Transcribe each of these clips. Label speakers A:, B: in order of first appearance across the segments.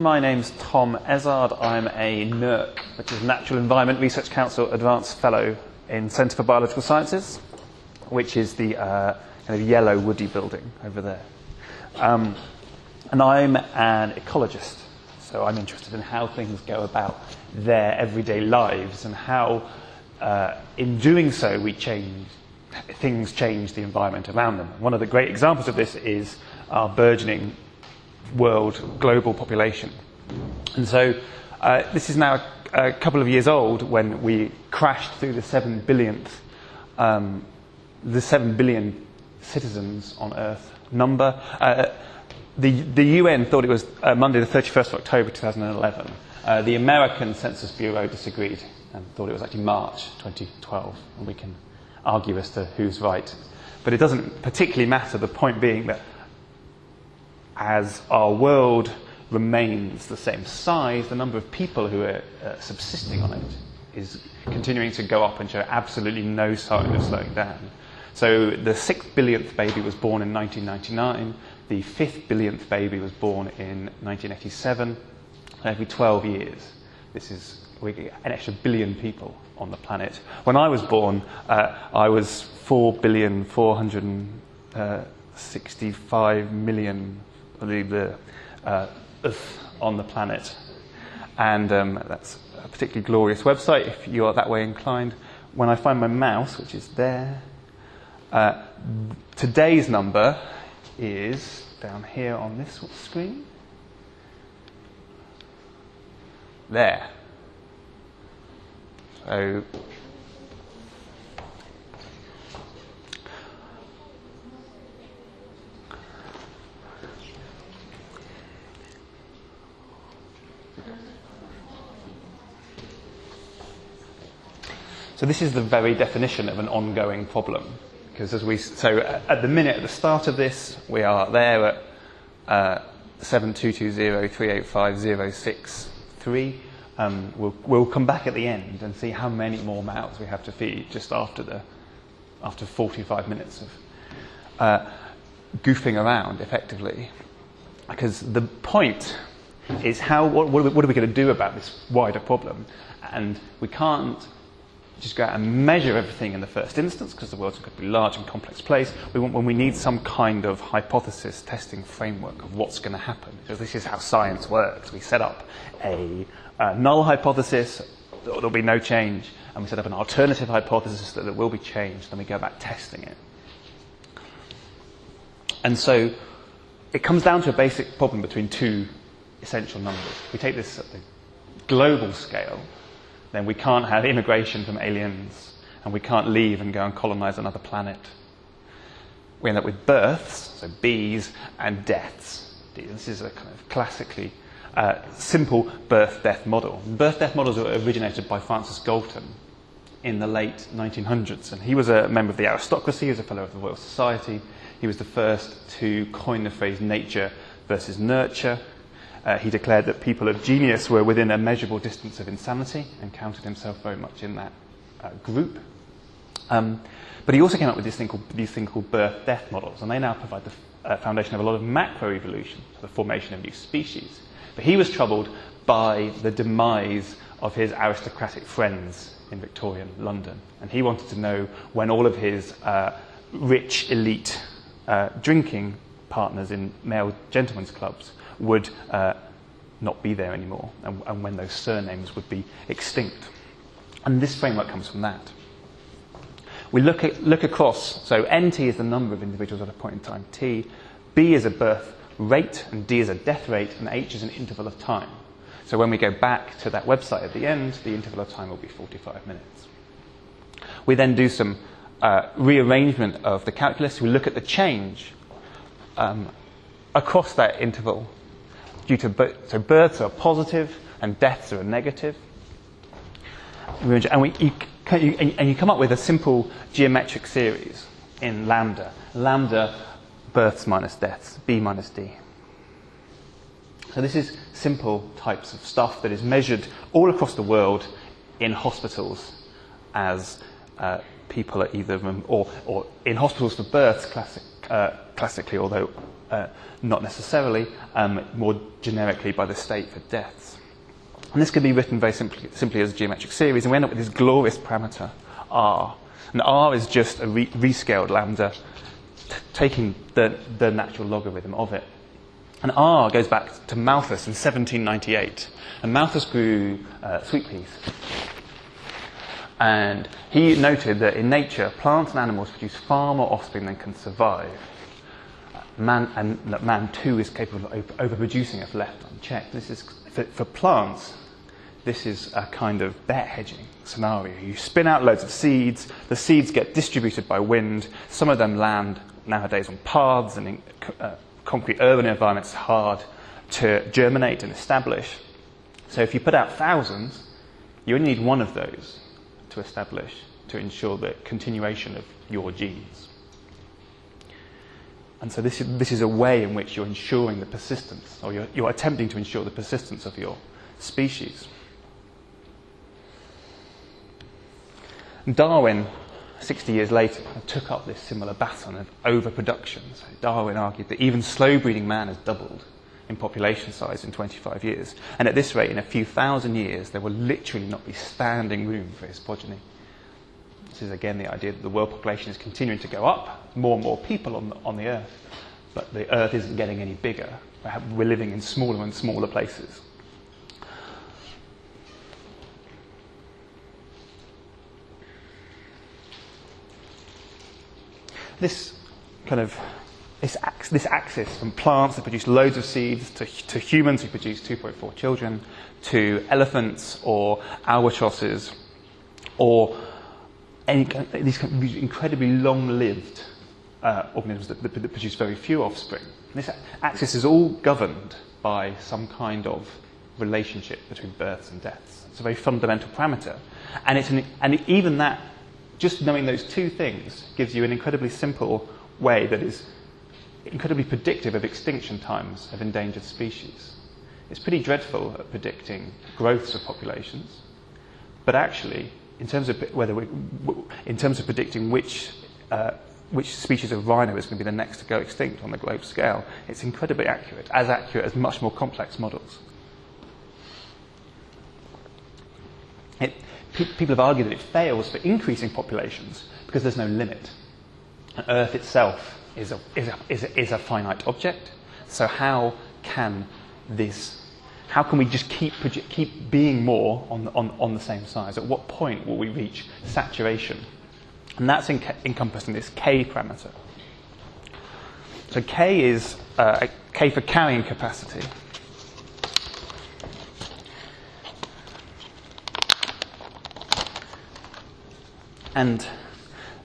A: My name's Tom Ezard. I'm a NERC, which is Natural Environment Research Council Advanced Fellow in Centre for Biological Sciences, which is the kind of yellow woody building over there. And I'm an ecologist, so I'm interested in how things go about their everyday lives and how, in doing so, things change the environment around them. One of the great examples of this is our burgeoning world global population. And so this is now a couple of years old when we crashed through the 7 billion citizens on Earth number. The UN thought it was Monday the 31st of October 2011. The American Census Bureau disagreed and thought it was actually March 2012, and we can argue as to who's right. But it doesn't particularly matter, the point being that as our world remains the same size, the number of people who are subsisting on it is continuing to go up and show absolutely no sign of slowing down. So the 6th billionth baby was born in 1999, the 5th billionth baby was born in 1987. Every 12 years, we get an extra billion people on the planet. When I was born, I was 4,465,000,000 the Earth on the planet, and that's a particularly glorious website if you are that way inclined. When I find my mouse, which is there, today's number is down here on this screen. There. So this is the very definition of an ongoing problem, because at the minute, at the start of this, we are there at 7220385,063. We'll come back at the end and see how many more mouths we have to feed just after 45 minutes of goofing around, effectively. Because the point is what are we going to do about this wider problem? And we can't just go out and measure everything in the first instance, because the world's going to be a large and complex place. We need some kind of hypothesis testing framework of what's going to happen, because this is how science works. We set up a null hypothesis, there'll be no change, and we set up an alternative hypothesis that there will be change, then we go back testing it. And so it comes down to a basic problem between two essential numbers. We take this at the global scale, then we can't have immigration from aliens, and we can't leave and go and colonize another planet. We end up with births, so bees, and deaths. This is a kind of classically simple birth-death model. Birth-death models were originated by Francis Galton in the late 1900s, and he was a member of the aristocracy, he was a fellow of the Royal Society. He was the first to coin the phrase nature versus nurture. He declared that people of genius were within a measurable distance of insanity and counted himself very much in that group. But he also came up with these things called birth-death models, and they now provide the foundation of a lot of macroevolution, so the formation of new species. But he was troubled by the demise of his aristocratic friends in Victorian London, and he wanted to know when all of his rich elite drinking partners in male gentlemen's clubs would not be there anymore, and when those surnames would be extinct. And this framework comes from that. We look across, so NT is the number of individuals at a point in time t, B is a birth rate, and D is a death rate, and H is an interval of time. So when we go back to that website at the end, the interval of time will be 45 minutes. We then do some rearrangement of the calculus. We look at the change across that interval. So births are positive and deaths are negative. And you come up with a simple geometric series in lambda. Lambda, births minus deaths, B minus D. So this is simple types of stuff that is measured all across the world in hospitals as people are either, or in hospitals for births classically, although not necessarily, more generically by the state for deaths. And this can be written very simply as a geometric series, and we end up with this glorious parameter, r. And r is just a rescaled lambda, taking the natural logarithm of it. And r goes back to Malthus in 1798. And Malthus grew sweet peas. And he noted that in nature, plants and animals produce far more offspring than can survive. And that man too is capable of overproducing if left unchecked. This is for plants. This is a kind of bet hedging scenario. You spin out loads of seeds. The seeds get distributed by wind. Some of them land nowadays on paths and in concrete urban environments, hard to germinate and establish. So if you put out thousands, you only need one of those to establish, to ensure the continuation of your genes. And so this is a way in which you're ensuring the persistence, or you're attempting to ensure the persistence of your species. Darwin, 60 years later, took up this similar baton of overproduction. So Darwin argued that even slow-breeding man has doubled in population size in 25 years. And at this rate, in a few thousand years, there will literally not be standing room for his progeny. This is again the idea that the world population is continuing to go up, more and more people on the Earth, but the Earth isn't getting any bigger. We're living in smaller and smaller places. This axis from plants that produce loads of seeds to humans who produce 2.4 children, to elephants or albatrosses, or these incredibly long-lived organisms that produce very few offspring. This axis is all governed by some kind of relationship between births and deaths. It's a very fundamental parameter, and even that, just knowing those two things, gives you an incredibly simple way that is incredibly predictive of extinction times of endangered species. It's pretty dreadful at predicting growths of populations, but actually, in terms of predicting which species of rhino is going to be the next to go extinct on the globe scale, it's incredibly accurate as much more complex models. People have argued that it fails for increasing populations because there's no limit. And Earth itself is a finite object. So how can we just keep being more on the same size? At what point will we reach saturation? And that's encompassed in this K parameter. So K is K for carrying capacity. And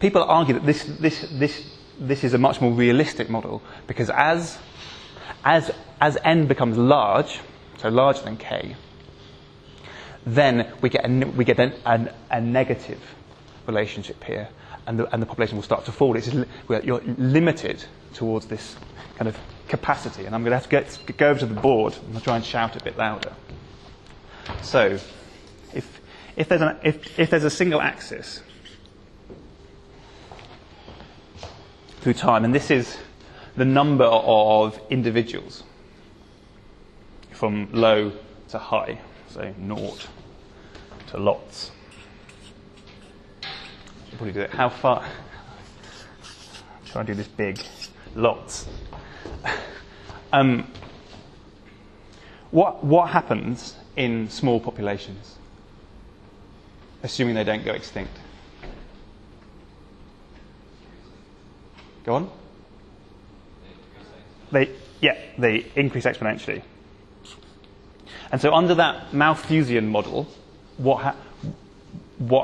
A: people argue that this is a much more realistic model because as n becomes large, so larger than k, then we get a negative relationship here, and the population will start to fall. You're limited towards this kind of capacity, and I'm going to have to go over to the board and I'll try and shout a bit louder. So, if there's a single axis through time, and this is the number of individuals from low to high, so naught to lots. Should probably do it. How far? Try and do this big. Lots. What happens in small populations, assuming they don't go extinct? Go on. They increase exponentially. And so under that Malthusian model, what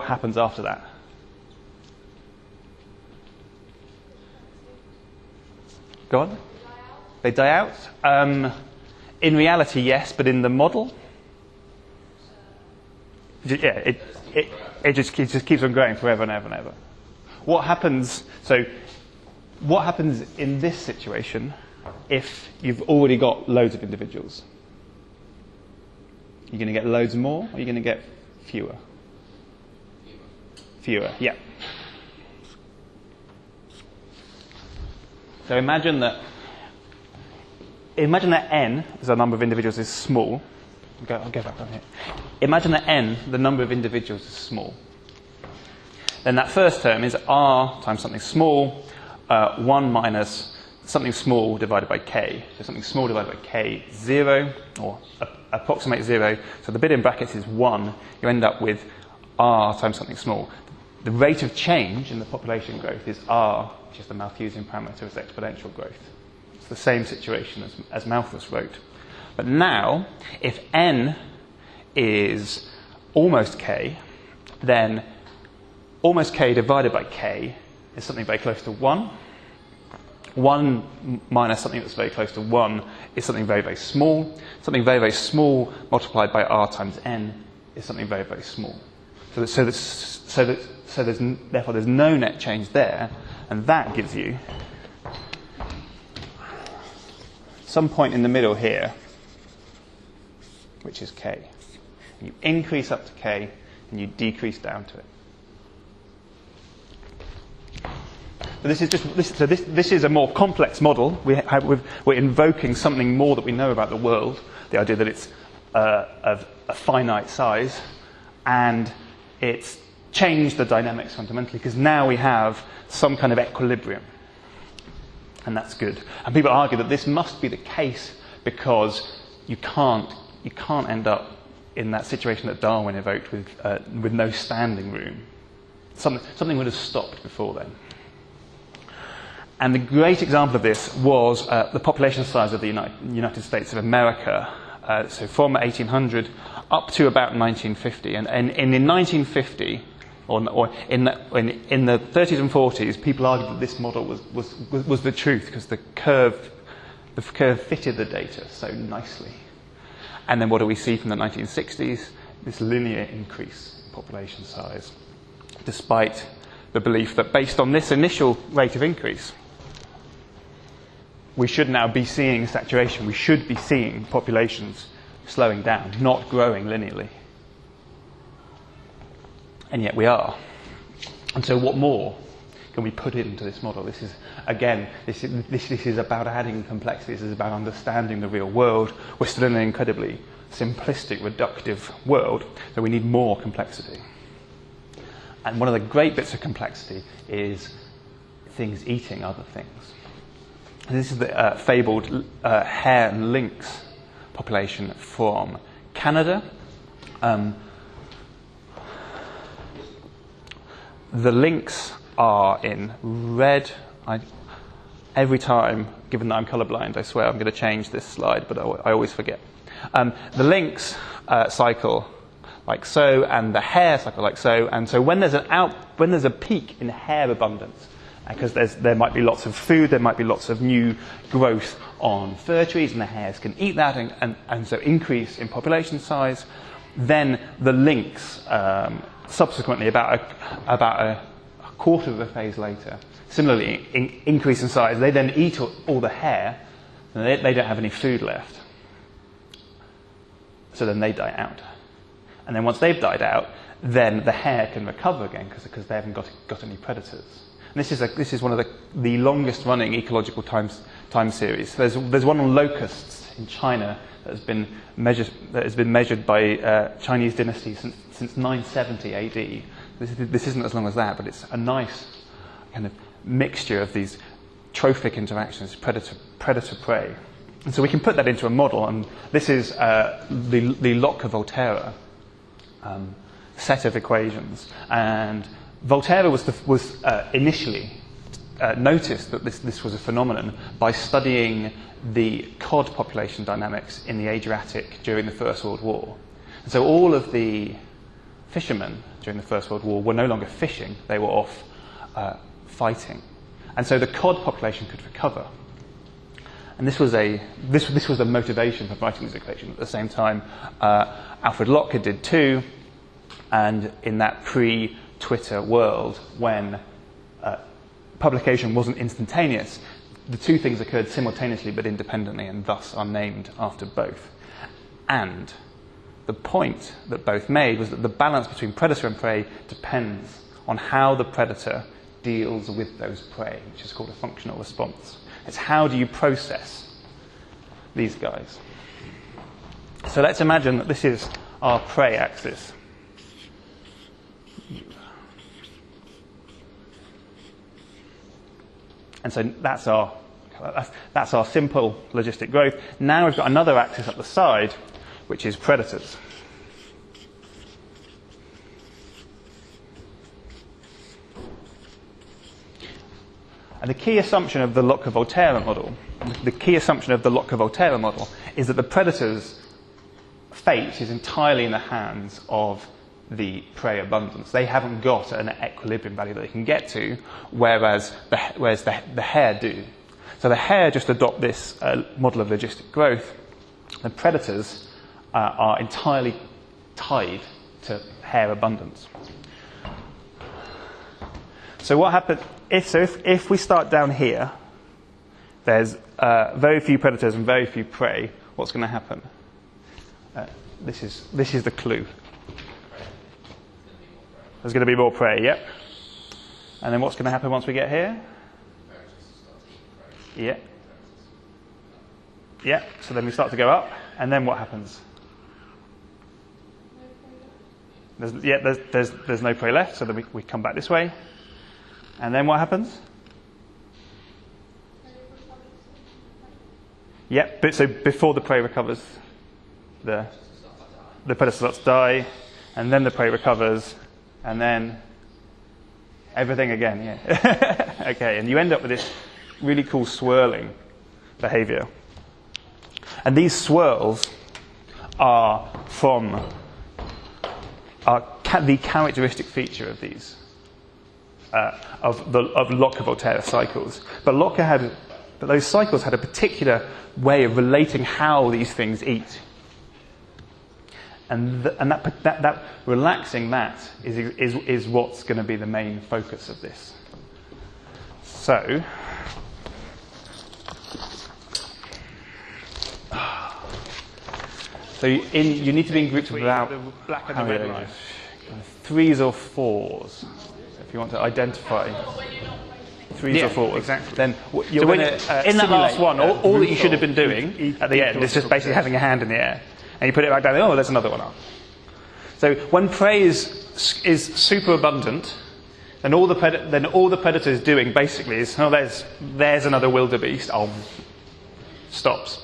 A: happens after that? Go on. They die out. In reality, yes, but in the model, it just keeps on growing forever and ever and ever. What happens in this situation if you've already got loads of individuals? You're going to get loads more, or you're going to get fewer? Fewer, yeah. So imagine that imagine that n, as the number of individuals, is small. I'll go back down here. Imagine that n, the number of individuals, is small. Then that first term is r times something small, 1 minus something small divided by k. So something small divided by k, 0, or approximate 0. So the bit in brackets is 1. You end up with r times something small. The rate of change in the population growth is r, which is the Malthusian parameter, is exponential growth. It's the same situation as Malthus wrote. But now, if n is almost k, then almost k divided by k is something very close to 1. 1 minus something that's very close to 1 is something very, very small. Something very, very small multiplied by r times n is something very, very small. Therefore, there's no net change there, and that gives you some point in the middle here, which is k. You increase up to k, and you decrease down to it. But this is a more complex model. We're invoking something more that we know about the world, the idea that it's of a finite size, and it's changed the dynamics fundamentally, because now we have some kind of equilibrium. And that's good. And people argue that this must be the case because you can't end up in that situation that Darwin evoked with no standing room. Something would have stopped before then. And the great example of this was the population size of the United States of America. So from 1800 up to about 1950. And in 1950, or in the 30s and 40s, people argued that this model was the truth because the curve fitted the data so nicely. And then what do we see from the 1960s? This linear increase in population size, despite the belief that based on this initial rate of increase, we should now be seeing saturation. We should be seeing populations slowing down, not growing linearly. And yet we are. And so what more can we put into this model? This is, again, this is about adding complexity. This is about understanding the real world. We're still in an incredibly simplistic, reductive world, so we need more complexity. And one of the great bits of complexity is things eating other things. And this is the fabled hare and lynx population from Canada. The lynx are in red. Every time, given that I'm colourblind, I swear I'm going to change this slide, but I always forget. The lynx cycle like so, and the hare cycle like so. And so when there's a peak in hare abundance, because there might be lots of food, there might be lots of new growth on fir trees, and the hares can eat that, and so increase in population size. Then the lynx, subsequently, about a quarter of a phase later, similarly increase in size. They then eat all the hare, and they don't have any food left. So then they die out. And then once they've died out, then the hare can recover again because they haven't got any predators. And this is one of the longest running ecological time series. There's one on locusts in China that has been measured by Chinese dynasties since 970 AD. This isn't as long as that, but it's a nice kind of mixture of these trophic interactions, predator-prey. And so we can put that into a model, and this is the Lotka-Volterra set of equations. And Volterra was initially noticed that this was a phenomenon by studying the cod population dynamics in the Adriatic during the First World War. And so all of the fishermen during the First World War were no longer fishing, they were off fighting. And so the cod population could recover. And this was the motivation for writing this equation. At the same time, Alfred Lotka did too, and in that pre-Twitter world, when publication wasn't instantaneous, the two things occurred simultaneously but independently, and thus are named after both. And the point that both made was that the balance between predator and prey depends on how the predator deals with those prey, which is called a functional response. It's how do you process these guys. So let's imagine that this is our prey axis. And so that's our simple logistic growth. Now we've got another axis up the side, which is predators. And the key assumption of the Lotka-Volterra model, is that the predator's fate is entirely in the hands of the prey abundance. They haven't got an equilibrium value that they can get to, whereas the hare do. So the hare just adopt this model of logistic growth. The predators are entirely tied to hare abundance. So what happens if we start down here? There's very few predators and very few prey. What's going to happen? This is the clue. There's going to be more prey, yep. And then what's going to happen once we get here? Yeah. Yeah, so then we start to go up, and then what happens? There's no prey left, so then we come back this way. And then what happens? Yeah, but so before the prey recovers, the predator starts to die, and then the prey recovers, and then everything again, yeah. Okay, and you end up with this really cool swirling behavior. And these swirls are the characteristic feature of these, of Lotka-Volterra cycles. But those cycles had a particular way of relating how these things eat. And that relaxing that is what's going to be the main focus of this. So, you need to be in groups of about
B: the black and the red line.
A: 3s or 4s, if you want to identify 3s or 4s.
B: Exactly.
A: Then you're
B: So
A: going
B: when
A: to in that last one, all that you should have been doing at the end is just basically having a hand in the air, and you put it back down. Oh, there's another one up. So when prey is super abundant, then all the predator is doing basically is, oh, there's another wildebeest. Oh, stops.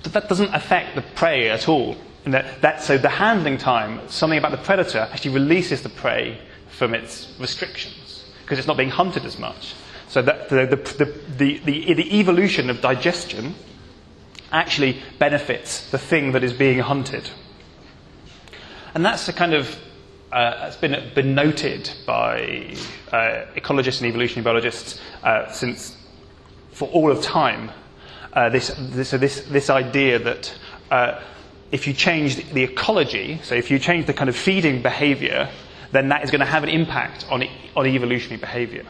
A: But that doesn't affect the prey at all. So the handling time, something about the predator, actually releases the prey from its restrictions because it's not being hunted as much. So that the evolution of digestion actually benefits the thing that is being hunted. And that's a kind of it's been noted by ecologists and evolutionary biologists since for all of time. This idea that if you change the ecology, so if you change the kind of feeding behaviour, then that is going to have an impact on evolutionary behaviour.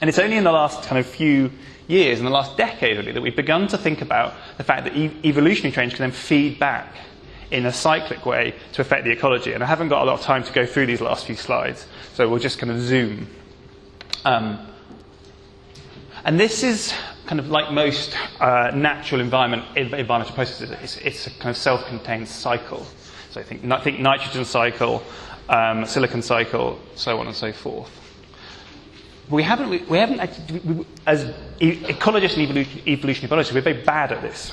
A: And it's only in the last kind of few years, in the last decade really, that we've begun to think about the fact that evolutionary change can then feed back in a cyclic way to affect the ecology. And I haven't got a lot of time to go through these last few slides, so we'll just kind of zoom. And this is kind of like most natural environmental processes. It's a kind of self-contained cycle. So I think nitrogen cycle, silicon cycle, so on and so forth. We haven't actually, as ecologists and evolutionary biologists, we're very bad at this.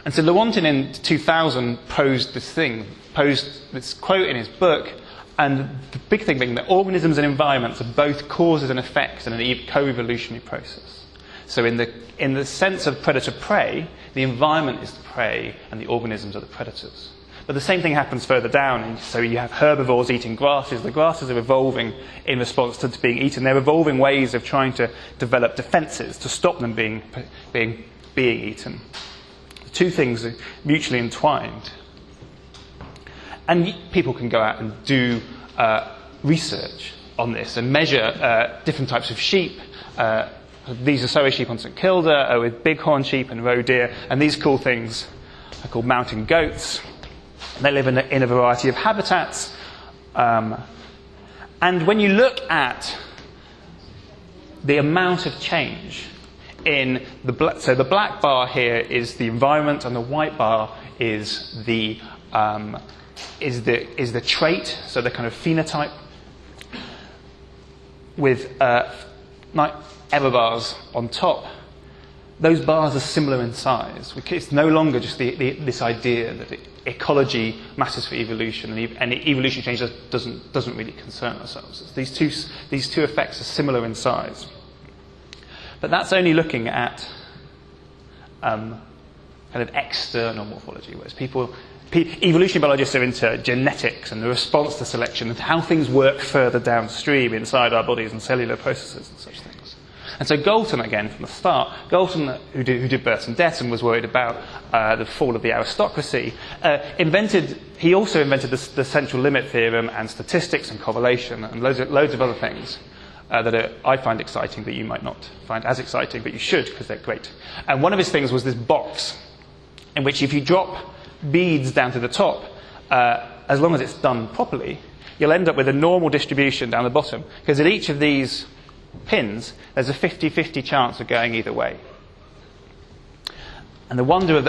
A: And so Lewontin in 2000 posed this quote in his book, and the big thing being that organisms and environments are both causes and effects in a co-evolutionary process. So in the sense of predator-prey, the environment is the prey and the organisms are the predators. But the same thing happens further down. And so you have herbivores eating grasses. The grasses are evolving in response to being eaten. They're evolving ways of trying to develop defences to stop them being eaten. The two things are mutually entwined. And people can go out and do research on this and measure different types of sheep. These are sow sheep on St Kilda with bighorn sheep and roe deer. And these cool things are called mountain goats. They live in a variety of habitats. And when you look at the amount of change So the black bar here is the environment, and the white bar is the trait, so the kind of phenotype, with error bars on top. Those bars are similar in size. It's no longer just this idea that ecology matters for evolution, and evolution change doesn't really concern ourselves. These two effects are similar in size. But that's only looking at kind of external morphology, whereas evolutionary biologists are into genetics and the response to selection and how things work further downstream inside our bodies and cellular processes and such things. And so Galton, again, from the start, Galton, who did births and deaths and was worried about the fall of the aristocracy, he also invented the central limit theorem and statistics and correlation and loads of other things that I find exciting that you might not find as exciting, but you should because they're great. And one of his things was this box in which if you drop beads down to the top, as long as it's done properly, you'll end up with a normal distribution down the bottom, because at each of these pins, there's a 50-50 chance of going either way. And the wonder of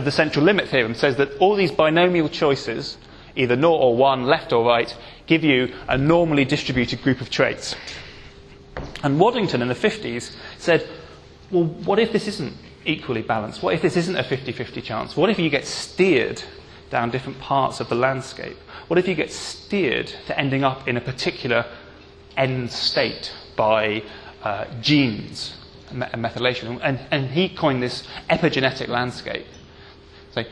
A: the central limit theorem says that all these binomial choices, either 0 or 1, left or right, give you a normally distributed group of traits. And Waddington in the 50s said, well, what if this isn't equally balanced? What if this isn't a 50-50 chance? What if you get steered down different parts of the landscape? What if you get steered to ending up in a particular end state by genes and methylation? And he coined this epigenetic landscape. So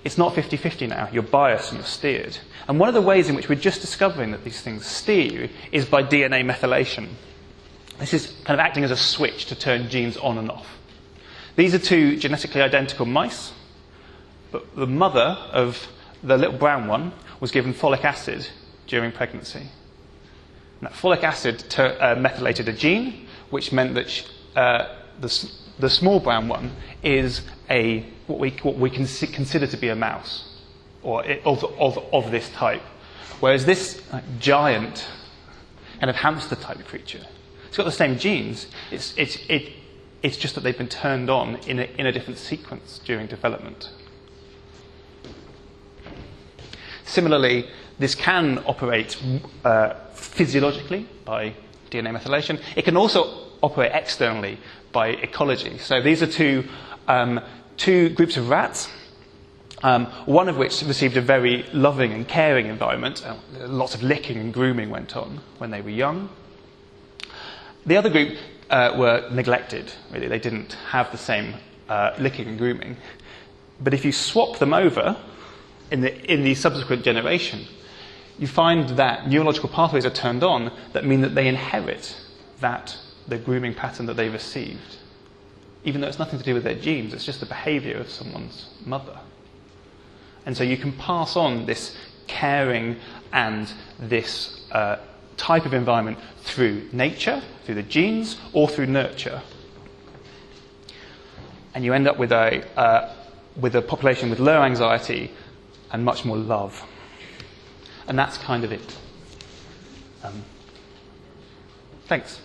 A: it's not 50-50 now. You're biased and you're steered. And one of the ways in which we're just discovering that these things steer you is by DNA methylation. This is kind of acting as a switch to turn genes on and off. These are two genetically identical mice, but the mother of the little brown one was given folic acid during pregnancy. And that folic acid methylated a gene, which meant that the small brown one is what we can consider to be a mouse, or of this type. Whereas this giant kind of hamster-type creature, it's got the same genes. It's just that they've been turned on in a different sequence during development. Similarly, this can operate physiologically by DNA methylation. It can also operate externally by ecology. So these are two groups of rats, one of which received a very loving and caring environment. Lots of licking and grooming went on when they were young. The other group were neglected, really. They didn't have the same licking and grooming. But if you swap them over in the subsequent generation, you find that neurological pathways are turned on that mean that they inherit the grooming pattern that they received. Even though it's nothing to do with their genes, it's just the behaviour of someone's mother. And so you can pass on this caring and this type of environment through nature, through the genes, or through nurture. And you end up with a population with low anxiety and much more love. And that's kind of it. Thanks.